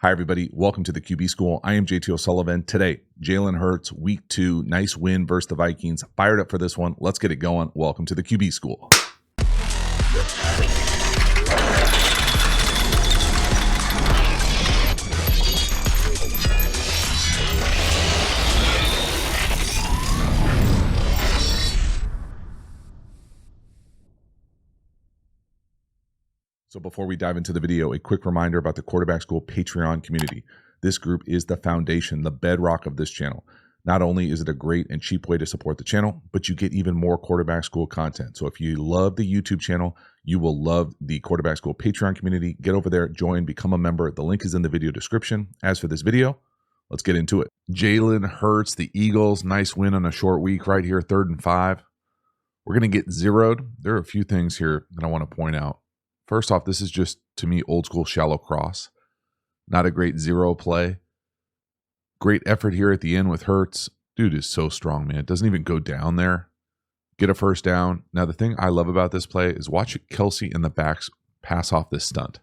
Hi, everybody. Welcome to the QB School. I am JT O'Sullivan. Today, Jalen Hurts, week 2, nice win versus the Vikings. Fired up for this one. Let's get it going. Welcome to the QB School. So before we dive into the video, a quick reminder about the Quarterback School Patreon community. This group is the foundation, the bedrock of this channel. Not only is it a great and cheap way to support the channel, but you get even more Quarterback School content. So if you love the YouTube channel, you will love the Quarterback School Patreon community. Get over there, join, become a member. The link is in the video description. As for this video, let's get into it. Jalen Hurts, the Eagles, nice win on a short week right here, 3rd and 5. We're going to get zeroed. There are a few things here that I want to point out. First off, this is just, to me, old school shallow cross. Not a great zero play. Great effort here at the end with Hurts. Dude is so strong, man. Doesn't even go down there. Get a first down. Now, the thing I love about this play is watch Kelsey in the backs pass off this stunt.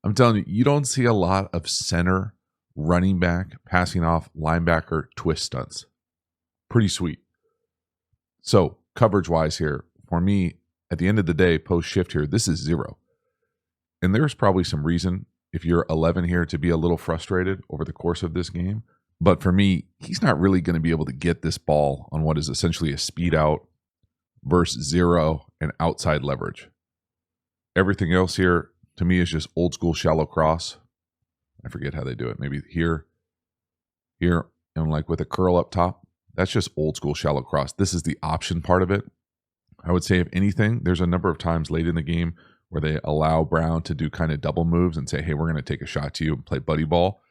I'm telling you, you don't see a lot of center running back passing off linebacker twist stunts. Pretty sweet. So, coverage-wise here, for me, at the end of the day, post-shift here, this is 0. And there's probably some reason, if you're 11 here, to be a little frustrated over the course of this game. But for me, he's not really going to be able to get this ball on what is essentially a speed out versus 0 and outside leverage. Everything else here, to me, is just old school shallow cross. I forget how they do it. Maybe here, and like with a curl up top. That's just old school shallow cross. This is the option part of it. I would say, if anything, there's a number of times late in the game where they allow Brown to do kind of double moves and say, hey, we're going to take a shot to you and play buddy ball.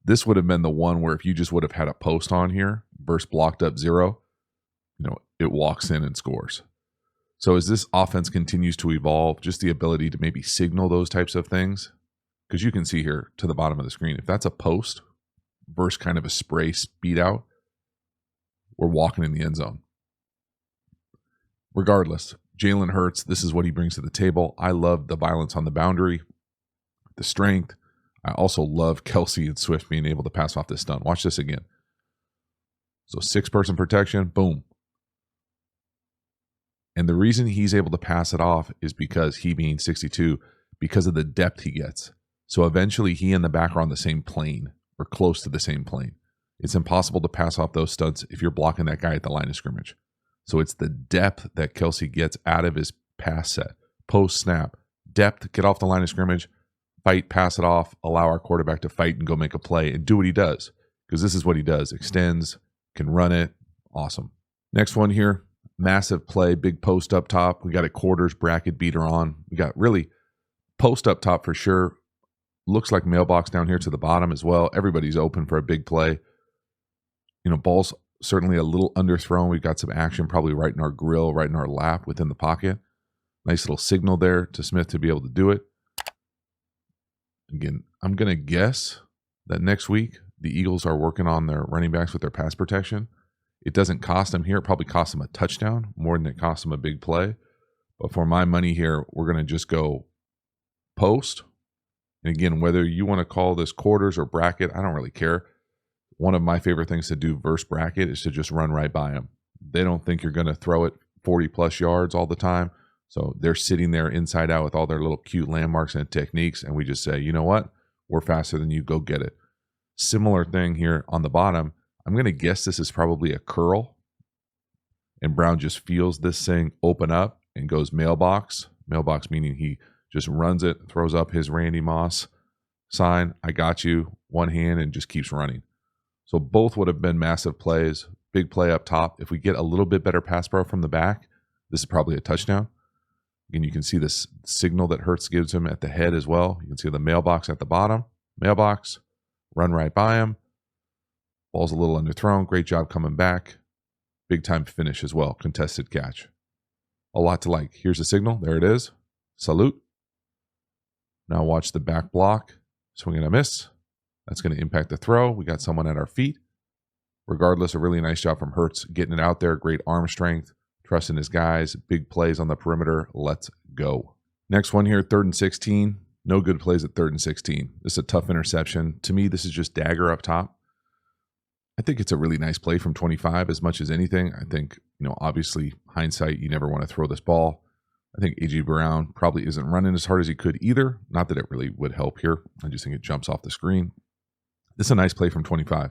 This would have been the one where if you just would have had a post on here versus blocked up 0, it walks in and scores. So as this offense continues to evolve, just the ability to maybe signal those types of things, because you can see here to the bottom of the screen, if that's a post versus kind of a spray speed out, we're walking in the end zone. Regardless, Jalen Hurts, this is what he brings to the table. I love the violence on the boundary, the strength. I also love Kelsey and Swift being able to pass off this stunt. Watch this again. So 6-person protection, boom. And the reason he's able to pass it off is because he being 62, because of the depth he gets. So eventually he and the back are on the same plane or close to the same plane. It's impossible to pass off those stunts if you're blocking that guy at the line of scrimmage. So it's the depth that Kelsey gets out of his pass set. Post snap, depth, get off the line of scrimmage, fight, pass it off, allow our quarterback to fight and go make a play and do what he does. Because this is what he does. Extends, can run it. Awesome. Next one here, massive play, big post up top. We got a quarters bracket beater on. We got really post up top for sure. Looks like mailbox down here to the bottom as well. Everybody's open for a big play. Ball's certainly a little underthrown. We've got some action probably right in our grill, right in our lap within the pocket. Nice little signal there to Smith to be able to do it. Again, I'm going to guess that next week the Eagles are working on their running backs with their pass protection. It doesn't cost them here. It probably costs them a touchdown more than it costs them a big play. But for my money here, we're going to just go post. And again, whether you want to call this quarters or bracket, I don't really care. One of my favorite things to do versus bracket is to just run right by them. They don't think you're going to throw it 40-plus yards all the time. So they're sitting there inside out with all their little cute landmarks and techniques. And we just say, you know what? We're faster than you. Go get it. Similar thing here on the bottom. I'm going to guess this is probably a curl. And Brown just feels this thing open up and goes mailbox. Mailbox meaning he just runs it, throws up his Randy Moss sign. I got you. One hand and just keeps running. So both would have been massive plays, big play up top. If we get a little bit better pass pro from the back, this is probably a touchdown. Again, you can see this signal that Hurts gives him at the head as well. You can see the mailbox at the bottom. Mailbox, run right by him. Ball's a little underthrown. Great job coming back. Big time finish as well. Contested catch. A lot to like. Here's the signal. There it is. Salute. Now watch the back block. Swing and a miss. That's going to impact the throw. We got someone at our feet. Regardless, a really nice job from Hurts getting it out there. Great arm strength, trusting his guys. Big plays on the perimeter. Let's go. Next one here, 3rd and 16. No good plays at 3rd and 16. This is a tough interception. To me, this is just dagger up top. I think it's a really nice play from 25 as much as anything. I think, obviously, hindsight, you never want to throw this ball. I think A.J. Brown probably isn't running as hard as he could either. Not that it really would help here. I just think it jumps off the screen. This is a nice play from 25.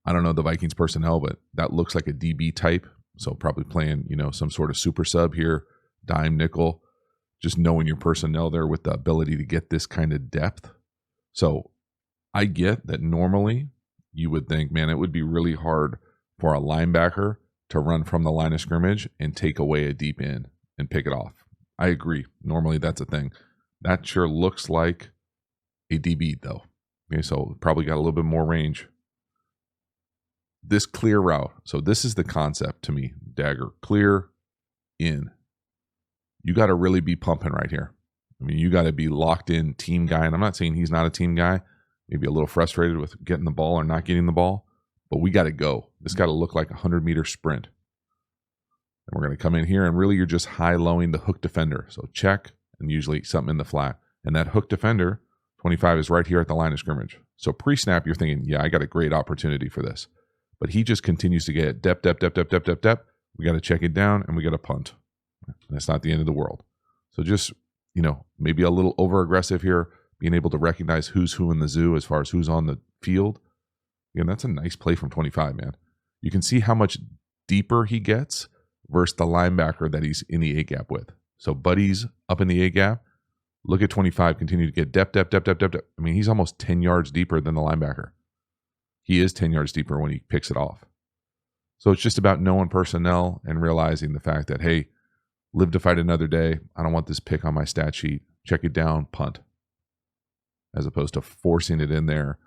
I don't know the Vikings personnel, but that looks like a DB type. So probably playing, some sort of super sub here, dime, nickel. Just knowing your personnel there with the ability to get this kind of depth. So I get that normally you would think, man, it would be really hard for a linebacker to run from the line of scrimmage and take away a deep end and pick it off. I agree. Normally that's a thing. That sure looks like a DB though. Okay, so probably got a little bit more range. This clear route. So this is the concept to me. Dagger, clear, in. You got to really be pumping right here. I mean, you got to be locked in team guy. And I'm not saying he's not a team guy. Maybe a little frustrated with getting the ball or not getting the ball. But we got to go. This got to look like a 100-meter sprint. And we're going to come in here, and really you're just high-lowing the hook defender. So check, and usually something in the flat. And that hook defender, 25, is right here at the line of scrimmage. So pre-snap, you're thinking, yeah, I got a great opportunity for this. But he just continues to get depth. We got to check it down, and we got to punt. That's not the end of the world. So just, maybe a little over-aggressive here, being able to recognize who's who in the zoo as far as who's on the field. Again, that's a nice play from 25, man. You can see how much deeper he gets versus the linebacker that he's in the A-gap with. So Buddy's up in the A-gap. Look at 25, continue to get depth. I mean, he's almost 10 yards deeper than the linebacker. He is 10 yards deeper when he picks it off. So it's just about knowing personnel and realizing the fact that, hey, live to fight another day. I don't want this pick on my stat sheet. Check it down, punt. As opposed to forcing it in there,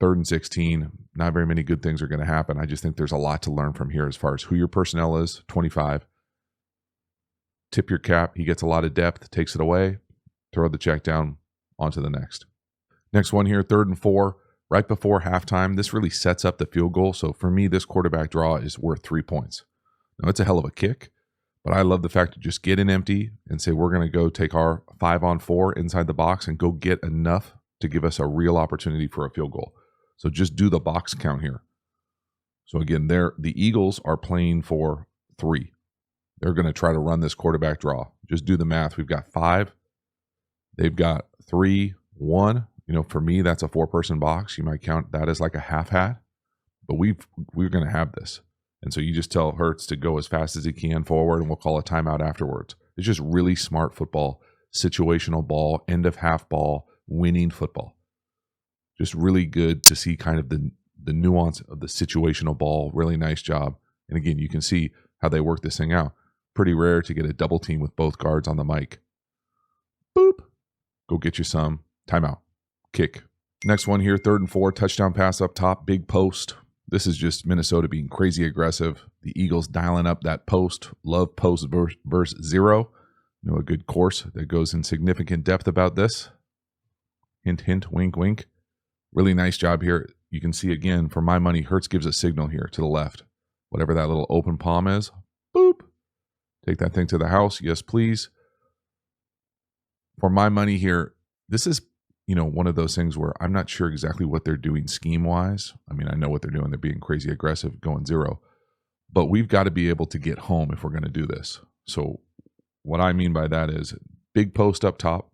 3rd and 16, not very many good things are going to happen. I just think there's a lot to learn from here as far as who your personnel is. 25. Tip your cap. He gets a lot of depth, takes it away, throw the check down, on to the next. Next one here, 3rd and 4, right before halftime. This really sets up the field goal. So for me, this quarterback draw is worth 3 points. Now, it's a hell of a kick, but I love the fact to just get in empty and say we're going to go take our 5-on-4 inside the box and go get enough to give us a real opportunity for a field goal. So just do the box count here. So again, the Eagles are playing for 3. They're going to try to run this quarterback draw. Just do the math. We've got 5. They've got 3, 1. For me, that's a 4-person box. You might count that as like a half hat, but we're going to have this. And so you just tell Hurts to go as fast as he can forward, and we'll call a timeout afterwards. It's just really smart football, situational ball, end of half ball, winning football. Just really good to see kind of the nuance of the situational ball. Really nice job. And again, you can see how they work this thing out. Pretty rare to get a double team with both guards on the mic. Boop. Go get you some. Timeout. Kick. Next one here, 3rd and 4, touchdown pass up top, big post. This is just Minnesota being crazy aggressive. The Eagles dialing up that post. Love post versus zero. A good course that goes in significant depth about this. Hint, hint, wink, wink. Really nice job here. You can see again, for my money, Hurts gives a signal here to the left. Whatever that little open palm is, boop. Take that thing to the house. Yes, please. For my money here, this is, one of those things where I'm not sure exactly what they're doing scheme-wise. I mean, I know what they're doing. They're being crazy aggressive, going zero. But we've got to be able to get home if we're going to do this. So what I mean by that is big post up top.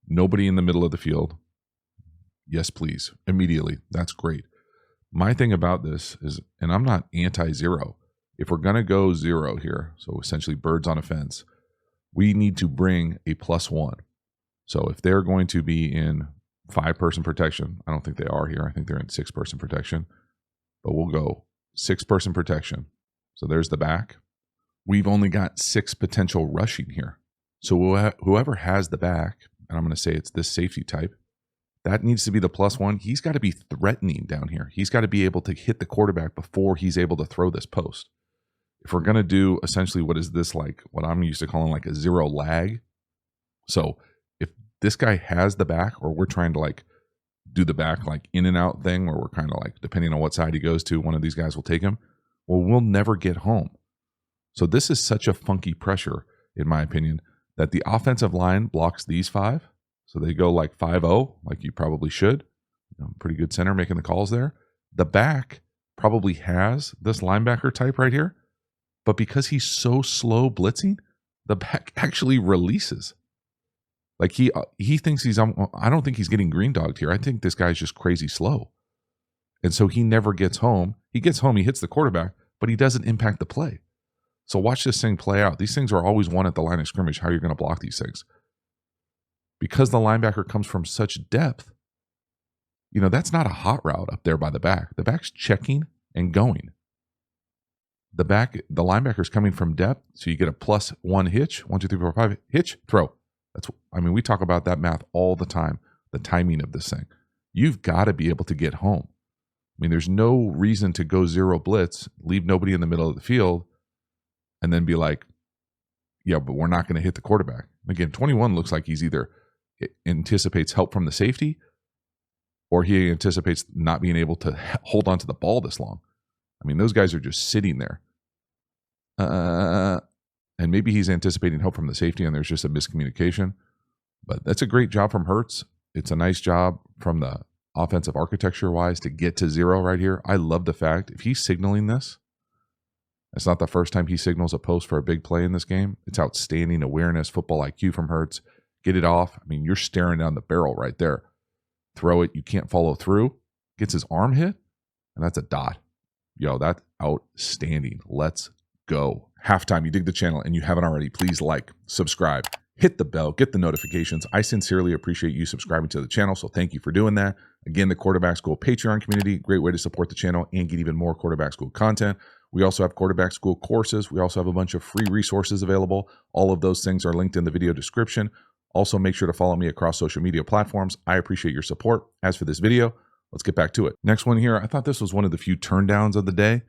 Nobody in the middle of the field. Yes, please. Immediately. That's great. My thing about this is, and I'm not anti-zero. If we're going to go zero here, so essentially birds on a fence, we need to bring a +1. So if they're going to be in 5-person protection, I don't think they are here. I think they're in 6-person protection. But we'll go 6-person protection. So there's the back. We've only got 6 potential rushing here. So whoever has the back, and I'm going to say it's this safety type, that needs to be the +1. He's got to be threatening down here. He's got to be able to hit the quarterback before he's able to throw this post. If we're going to do essentially what is this like, what I'm used to calling like a zero lag. So if this guy has the back, or we're trying to like do the back like in and out thing, where we're kind of like, depending on what side he goes to, one of these guys will take him. Well, we'll never get home. So this is such a funky pressure, in my opinion, that the offensive line blocks these 5. So they go like 5-0, like you probably should. Pretty good center making the calls there. The back probably has this linebacker type right here, but because he's so slow blitzing, the back actually releases. Like he thinks I don't think he's getting green dogged here. I think this guy's just crazy slow. And so he never gets home. He gets home, he hits the quarterback, but he doesn't impact the play. So watch this thing play out. These things are always won at the line of scrimmage, how you're going to block these things. Because the linebacker comes from such depth, that's not a hot route up there by the back. The back's checking and going. The linebacker's coming from depth, so you get a +1 hitch, 1, 2, 3, 4, 5, hitch, throw. We talk about that math all the time, the timing of this thing. You've got to be able to get home. There's no reason to go 0 blitz, leave nobody in the middle of the field, and then be like, yeah, but we're not going to hit the quarterback. Again, 21 looks like he's either anticipates help from the safety or he anticipates not being able to hold on to the ball this long. Those guys are just sitting there. And maybe he's anticipating help from the safety and there's just a miscommunication. But that's a great job from Hurts. It's a nice job from the offensive architecture-wise to get to 0 right here. I love the fact, if he's signaling this, it's not the first time he signals a post for a big play in this game. It's outstanding awareness, football IQ from Hurts. Get it off. You're staring down the barrel right there. Throw it. You can't follow through. Gets his arm hit, and that's a dot. That's outstanding. Let's go. Halftime, you dig the channel and you haven't already, please like, subscribe, hit the bell, get the notifications. I sincerely appreciate you subscribing to the channel, so thank you for doing that. Again, the Quarterback School Patreon community, great way to support the channel and get even more Quarterback School content. We also have Quarterback School courses. We also have a bunch of free resources available. All of those things are linked in the video description. Also, make sure to follow me across social media platforms. I appreciate your support. As for this video, let's get back to it. Next one here, I thought this was one of the few turn downs of the day.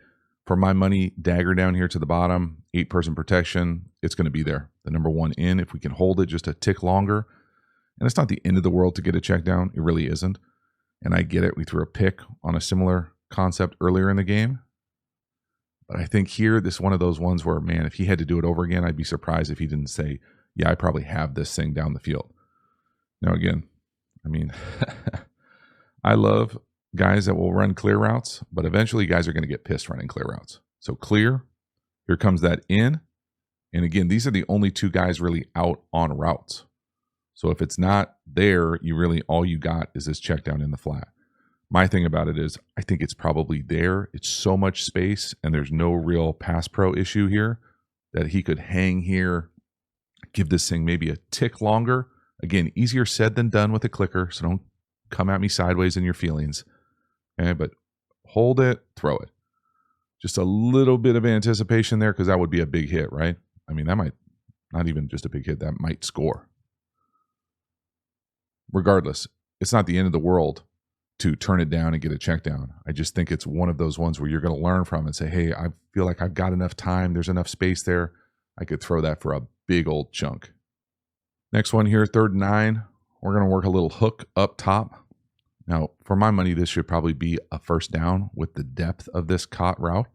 For my money, dagger down here to the bottom, 8-person protection. It's going to be there. The number 1 in, if we can hold it just a tick longer. And it's not the end of the world to get a check down. It really isn't. And I get it. We threw a pick on a similar concept earlier in the game. But I think here, this is one of those ones where, man, if he had to do it over again, I'd be surprised if he didn't say, yeah, I probably have this thing down the field. Now, again, I love guys that will run clear routes, but eventually guys are going to get pissed running clear routes. So clear, here comes that in. And again, these are the only 2 guys really out on routes. So if it's not there, all you got is this check down in the flat. My thing about it is I think it's probably there. It's so much space and there's no real pass pro issue here that he could hang here, give this thing maybe a tick longer. Again, easier said than done with a clicker, so don't come at me sideways in your feelings. Okay, but hold it, throw it. Just a little bit of anticipation there because that would be a big hit, right? That might, not even just a big hit, that might score. Regardless, it's not the end of the world to turn it down and get a check down. I just think it's one of those ones where you're going to learn from and say, hey, I feel like I've got enough time. There's enough space there. I could throw that for a big old chunk. Next one here, 3rd and 9. We're going to work a little hook up top. Now, for my money, this should probably be a first down with the depth of this caught route.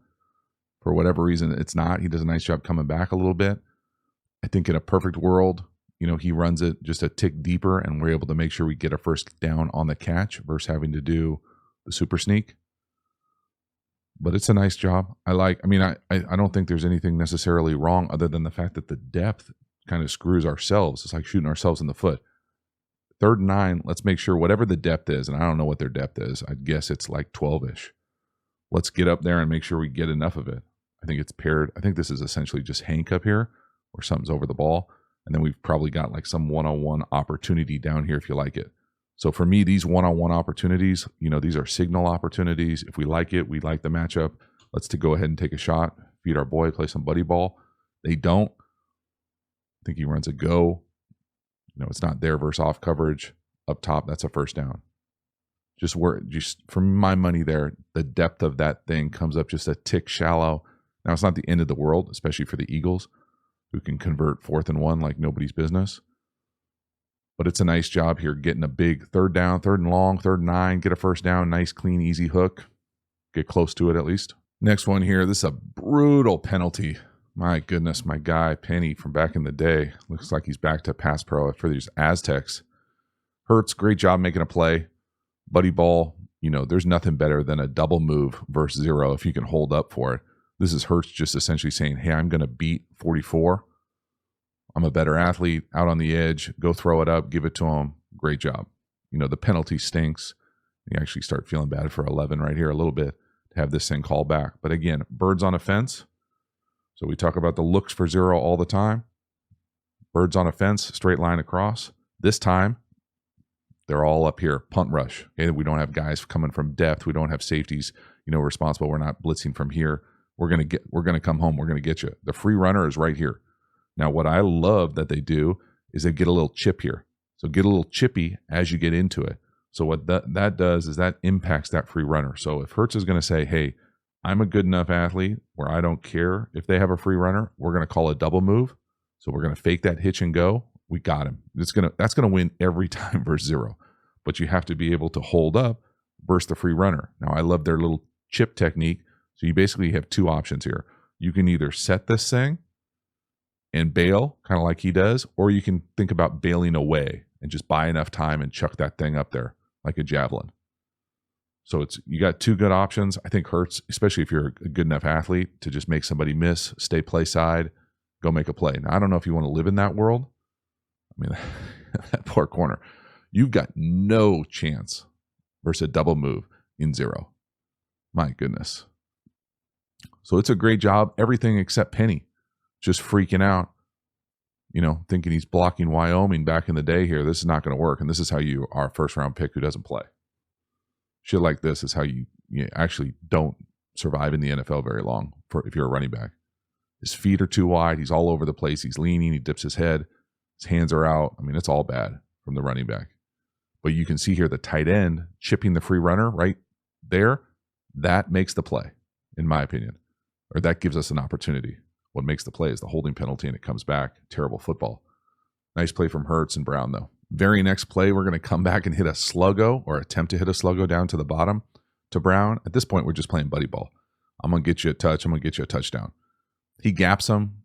For whatever reason, it's not. He does a nice job coming back a little bit. I think in a perfect world, he runs it just a tick deeper and we're able to make sure we get a first down on the catch versus having to do the super sneak. But it's a nice job. I don't think there's anything necessarily wrong other than the fact that the depth kind of screws ourselves. It's like shooting ourselves in the foot. 3rd and 9, let's make sure whatever the depth is, and I don't know what their depth is. I'd guess it's like 12-ish. Let's get up there and make sure we get enough of it. I think it's paired. I think this is essentially just Hank up here or something's over the ball. And then we've probably got like some one-on-one opportunity down here if you like it. So for me, these one-on-one opportunities, these are signal opportunities. If we like it, we like the matchup. Let's go ahead and take a shot, feed our boy, play some buddy ball. They don't. I think he runs a go. It's not there versus off coverage up top. That's a first down. Just for my money there, the depth of that thing comes up just a tick shallow. Now, it's not the end of the world, especially for the Eagles, who can convert 4th and 1 like nobody's business. But it's a nice job here getting a big 3rd down, 3rd and long, 3rd and 9, get a first down, nice, clean, easy hook. Get close to it at least. Next one here, this is a brutal penalty. My goodness, my guy, Penny from back in the day. Looks like he's back to pass pro for these Aztecs. Hurts, great job making a play. Buddy ball, there's nothing better than a double move versus 0 if you can hold up for it. This is Hurts just essentially saying, hey, I'm going to beat 44. I'm a better athlete, out on the edge, go throw it up, give it to him. Great job. The penalty stinks. You actually start feeling bad for 11 right here a little bit to have this thing called back. But again, birds on a fence. So we talk about the looks for 0 all the time. Birds on a fence, straight line across. This time, they're all up here, punt rush. Okay? We don't have guys coming from depth. We don't have safeties, responsible. We're not blitzing from here. We're gonna come home. We're gonna get you. The free runner is right here. Now, what I love that they do is they get a little chip here. So get a little chippy as you get into it. So what that does is that impacts that free runner. So if Hurts is going to say, hey, I'm a good enough athlete where I don't care if they have a free runner, we're going to call a double move. So we're going to fake that hitch and go. We got him. That's going to win every time versus 0. But you have to be able to hold up versus the free runner. Now, I love their little chip technique. So you basically have 2 options here. You can either set this thing and bail, kind of like he does, or you can think about bailing away and just buy enough time and chuck that thing up there like a javelin. So you got 2 good options. I think Hurts, especially if you're a good enough athlete, to just make somebody miss, stay play side, go make a play. Now, I don't know if you want to live in that world. I mean, that poor corner. You've got no chance versus a double move in 0. My goodness. So it's a great job. Everything except Penny. Just freaking out, thinking he's blocking Wyoming back in the day here. This is not going to work. And this is how you are a first-round pick who doesn't play. Shit like this is how you actually don't survive in the NFL very long if you're a running back. His feet are too wide. He's all over the place. He's leaning. He dips his head. His hands are out. I mean, it's all bad from the running back. But you can see here the tight end chipping the free runner right there. That makes the play, in my opinion. Or that gives us an opportunity. What makes the play is the holding penalty, and it comes back. Terrible football. Nice play from Hurts and Brown, though. Very next play, we're going to come back and hit a sluggo or attempt to hit a sluggo down to the bottom to Brown. At this point, we're just playing buddy ball. I'm going to get you a touch. I'm going to get you a touchdown. He gaps him.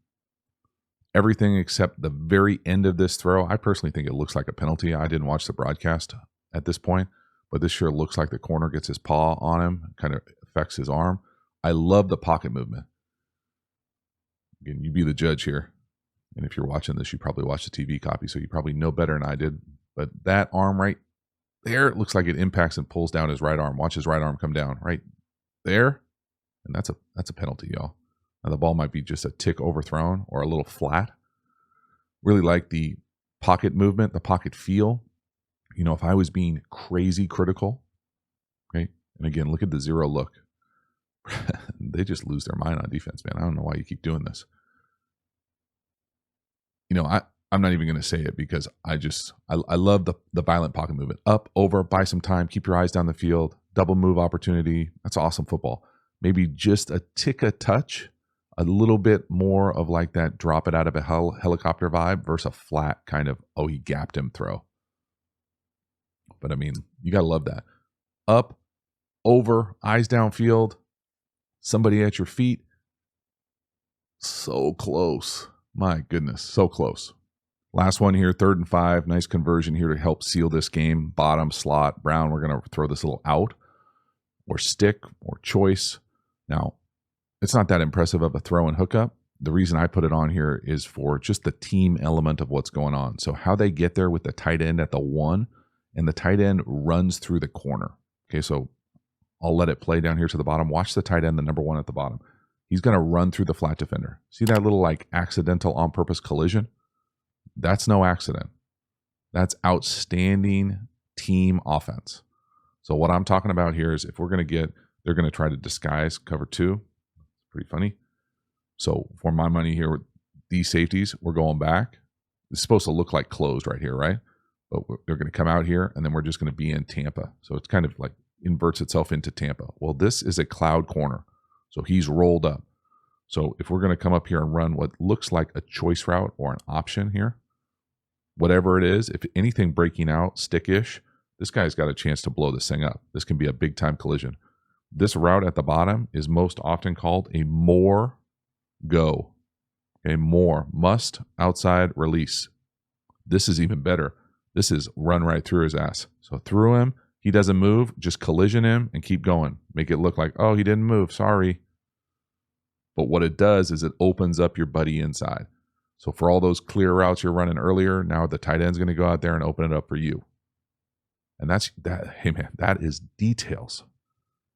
Everything except the very end of this throw. I personally think it looks like a penalty. I didn't watch the broadcast at this point, but this sure looks like the corner gets his paw on him, kind of affects his arm. I love the pocket movement. Again, you be the judge here. And if you're watching this, you probably watched the TV copy, so you probably know better than I did. But that arm right there, it looks like it impacts and pulls down his right arm. Watch his right arm come down right there. And that's a penalty, y'all. Now, the ball might be just a tick overthrown or a little flat. Really like the pocket movement, the pocket feel. If I was being crazy critical, okay, and again, look at the 0 look. They just lose their mind on defense, man. I don't know why you keep doing this. I'm not even going to say it because I love the violent pocket movement. Up, over, buy some time, keep your eyes down the field, double move opportunity. That's awesome football. Maybe just a tick a touch, a little bit more of like that drop it out of a helicopter vibe versus a flat kind of, oh, he gapped him throw. But I mean, you got to love that. Up, over, eyes downfield, somebody at your feet. So close. My goodness, so close. Last one here, 3rd and 5. Nice conversion here to help seal this game. Bottom slot. Brown, we're going to throw this little out or stick or choice. Now, it's not that impressive of a throw and hookup. The reason I put it on here is for just the team element of what's going on. So how they get there with the tight end at the 1, and the tight end runs through the corner. Okay, so I'll let it play down here to the bottom. Watch the tight end, the number 1 at the bottom. He's going to run through the flat defender. See that little like accidental on purpose collision? That's no accident. That's outstanding team offense. So what I'm talking about here is if we're going to they're going to try to disguise cover 2. Pretty funny. So for my money here, with these safeties, we're going back. It's supposed to look like closed right here, right? But they're going to come out here, and then we're just going to be in Tampa. So it's kind of like inverts itself into Tampa. Well, this is a cloud corner. So he's rolled up. So if we're going to come up here and run what looks like a choice route or an option here, whatever it is, if anything breaking out, stickish, this guy's got a chance to blow this thing up. This can be a big-time collision. This route at the bottom is most often called a more go. Okay, more, must, outside, release. This is even better. This is run right through his ass. So through him, he doesn't move, just collision him and keep going. Make it look like, oh, he didn't move, sorry. But what it does is it opens up your buddy inside. So for all those clear routes you're running earlier, now the tight end's going to go out there and open it up for you. And that's that. Hey man, that is details.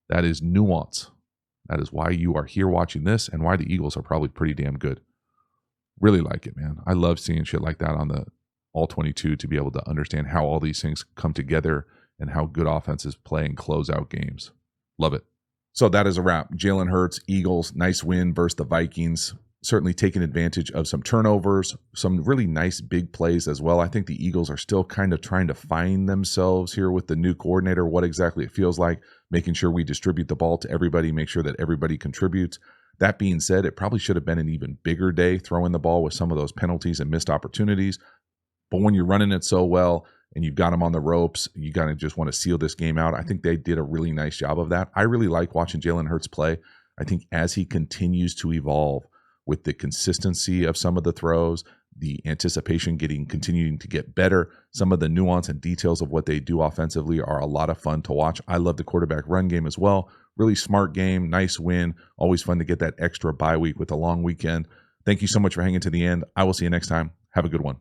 That is nuance. That is why you are here watching this and why the Eagles are probably pretty damn good. Really like it, man. I love seeing shit like that on the All 22 to be able to understand how all these things come together and how good offenses play and close out games. Love it. So that is a wrap. Jalen Hurts, Eagles, nice win versus the Vikings. Certainly taking advantage of some turnovers, some really nice big plays as well. I think the Eagles are still kind of trying to find themselves here with the new coordinator, what exactly it feels like, making sure we distribute the ball to everybody, make sure that everybody contributes. That being said, it probably should have been an even bigger day throwing the ball with some of those penalties and missed opportunities. But when you're running it so well and you've got them on the ropes, you kind of just want to seal this game out. I think they did a really nice job of that. I really like watching Jalen Hurts play. I think as he continues to evolve with the consistency of some of the throws, the anticipation continuing to get better, some of the nuance and details of what they do offensively are a lot of fun to watch. I love the quarterback run game as well. Really smart game, nice win. Always fun to get that extra bye week with a long weekend. Thank you so much for hanging to the end. I will see you next time. Have a good one.